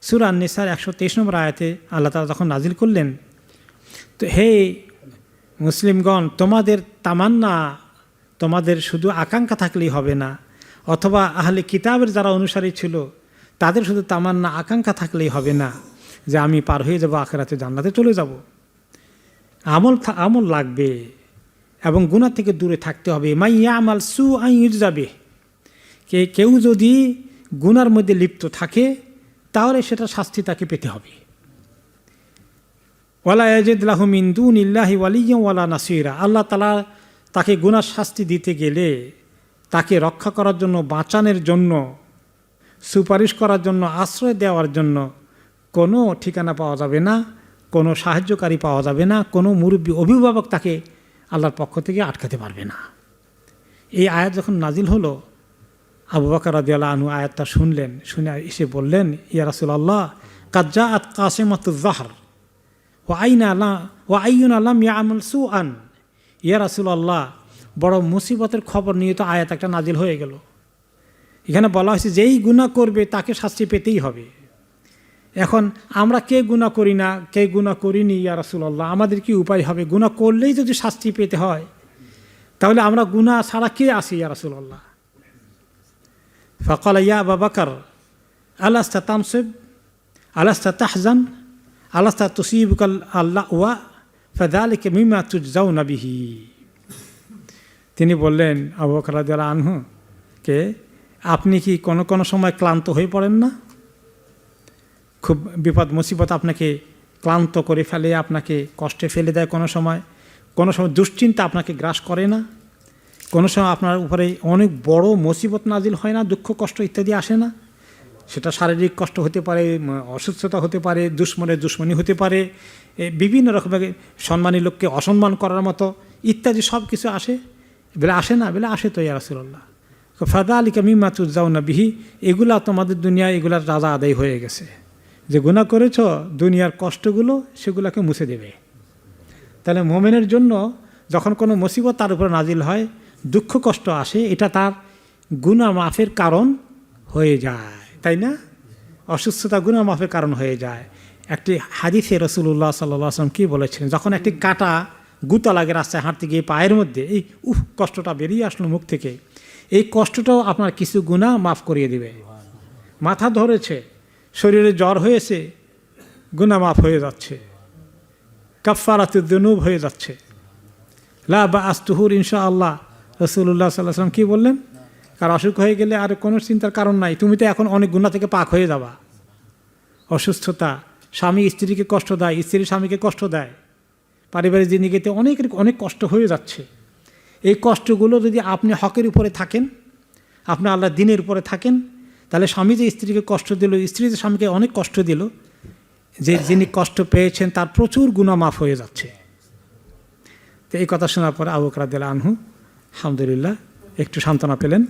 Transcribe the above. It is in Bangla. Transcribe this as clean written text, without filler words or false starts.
সূরা আন-নিসার 123 নম্বর আয়াতে আল্লাহ তাআলা যখন নাজিল করলেন, তো হে মুসলিমগণ, তোমাদের তামান্না, তোমাদের শুধু আকাঙ্ক্ষা থাকলেই হবে না, অথবা আহলে কিতাবের যারা অনুসারী ছিল তাদের শুধু তামান্না আকাঙ্ক্ষা থাকলেই হবে না যে আমি পার হয়ে যাব, আখিরাতে জান্নাতে চলে যাব। আমল লাগবে এবং গুনাহ থেকে দূরে থাকতে হবে। মাই ইয়ামাল সুআন ইউজা বিহি, কেউ যদি গুনার মধ্যে লিপ্ত থাকে তাহলে সেটা শাস্তি তাকে পেতে হবে। ওয়ালা ইয়াজিদ লাহু মিন দুনিল্লাহি ওয়ালিয়্যান ওয়ালা নাসীরা, আল্লাহ তাআলা তাকে গুনার শাস্তি দিতে গেলে তাকে রক্ষা করার জন্য, বাঁচানোর জন্য, সুপারিশ করার জন্য, আশ্রয় দেওয়ার জন্য কোনো ঠিকানা পাওয়া যাবে না, কোনো সাহায্যকারী পাওয়া যাবে না, কোনো মুরব্বী অভিভাবক তাকে আল্লাহর পক্ষ থেকে আটকাতে পারবে না। এই আয়াত যখন নাজিল হলো, আবু বকর রাদিয়াল্লাহু আনহু আয়াতটা শুনলেন, শুনে এসে বললেন, ইয়া রাসূলুল্লাহ, কাদ জাআত কাসিমাতুয যাহর ওয়া আইয়ুনা লাম ইয়ামাল সুআন। ইয়া রাসূলুল্লাহ, বড় মুসিবতের খবর নিয়ে তো আয়াত একটা নাজিল হয়ে গেল। এখানে বলা হয়েছে যেই গুনাহ করবে তাকে শাস্তি পেতেই হবে। এখন আমরা কে গুনাহ করি না, কে গুনাহ করিনি, ইয়া রাসূলুল্লাহ, আমাদের কি উপায় হবে? গুনাহ করলেই যদি শাস্তি পেতে হয় তাহলে আমরা গুনাহ ছাড়া কে আছি ইয়া রাসূলুল্লাহ? ফাকাল ইয়া আবু বকর আলাস্তা তামসিব আলাস্তা তাহজান আলাস্তা তুসিবুকাল আল্লাহওয়া ফাযালিকা মিম্মা তুজজাউনা বিহি। তিনি বললেন, আবু বকর রাদিয়াল্লাহু আনহু কে, আপনি কি কোনো সময় ক্লান্ত হয়ে পড়েন না? খুব বিপদ মুসিবত আপনাকে ক্লান্ত করে ফেলে, আপনাকে কষ্টে ফেলে দেয়, কোনো সময় দুশ্চিন্তা আপনাকে গ্রাস করে না? কোনো সময় আপনার উপরে অনেক বড় মুসিবত নাজিল হয় না, দুঃখ কষ্ট ইত্যাদি আসে না? সেটা শারীরিক কষ্ট হতে পারে, অসুস্থতা হতে পারে, দুশ্মনী হতে পারে, বিভিন্ন রকমের সম্মানী লোককে অসম্মান করার মতো ইত্যাদি সব কিছু আসে। বলে আসে না? বলে আসে তো ইয়া রাসূলুল্লাহ। ফাযালিকা মিম্মা তুজজাউনা বিহি, এগুলা তোমাদের দুনিয়ায় এগুলার রাজা আদায় হয়ে গেছে। যে গুনাহ করেছ, দুনিয়ার কষ্টগুলো সেগুলোকে মুছে দেবে। তাহলে মুমিনের জন্য যখন কোনো মুসিবত তার উপর নাজিল হয়, দুঃখ কষ্ট আসে, এটা তার গুনাহ মাফের কারণ হয়ে যায়, তাই না? অসুস্থতা গুনাহ মাফের কারণ হয়ে যায়। একটি হাদিসে রাসূলুল্লাহ সাল্লাল্লাহু আলাইহি ওয়াসাল্লাম কি বলেছিলেন, যখন একটি কাঁটা গুতা লাগে রাস্তায় হাঁটতে গিয়ে পায়ের মধ্যে, এই কষ্টটা বেরিয়ে আসলো মুখ থেকে, এই কষ্টটাও আপনার কিছু গুনাহ মাফ করিয়ে দিবে। মাথা ধরেছে, শরীরে জ্বর হয়েছে, গুনাহ মাফ হয়ে যাচ্ছে, কাফফারাতুদ যুনুব হয়ে যাচ্ছে। লা বা'আস তুহুর ইনশাআল্লাহ, রাসূলুল্লাহ সাল্লাল্লাহু আলাইহি ওয়াসাল্লাম কি বললেন? কার অসুখ হয়ে গেলে আর কোনো চিন্তার কারণ নাই, তুমি তো এখন অনেক গুনাহ থেকে পাক হয়ে যাবা। অসুস্থতা, স্বামী স্ত্রীকে কষ্ট দেয়, স্ত্রী স্বামীকে কষ্ট দেয়, পারিবারিক জিন্দেগিতে অনেক কষ্ট হয়ে যাচ্ছে। এই কষ্টগুলো যদি আপনি হকের উপরে থাকেন, আপনি আল্লাহর দ্বীনের উপরে থাকেন, তাহলে স্বামী যে স্ত্রীকে কষ্ট দিল, স্ত্রী যে স্বামীকে অনেক কষ্ট দিল, যিনি কষ্ট পেয়েছেন তার প্রচুর গুনাহ মাফ হয়ে যাচ্ছে। তো এই কথা শোনার পরে আবু বকর রাদিয়াল্লাহু আনহু আলহামদুলিল্লাহ একটু সান্ত্বনা পেলেন।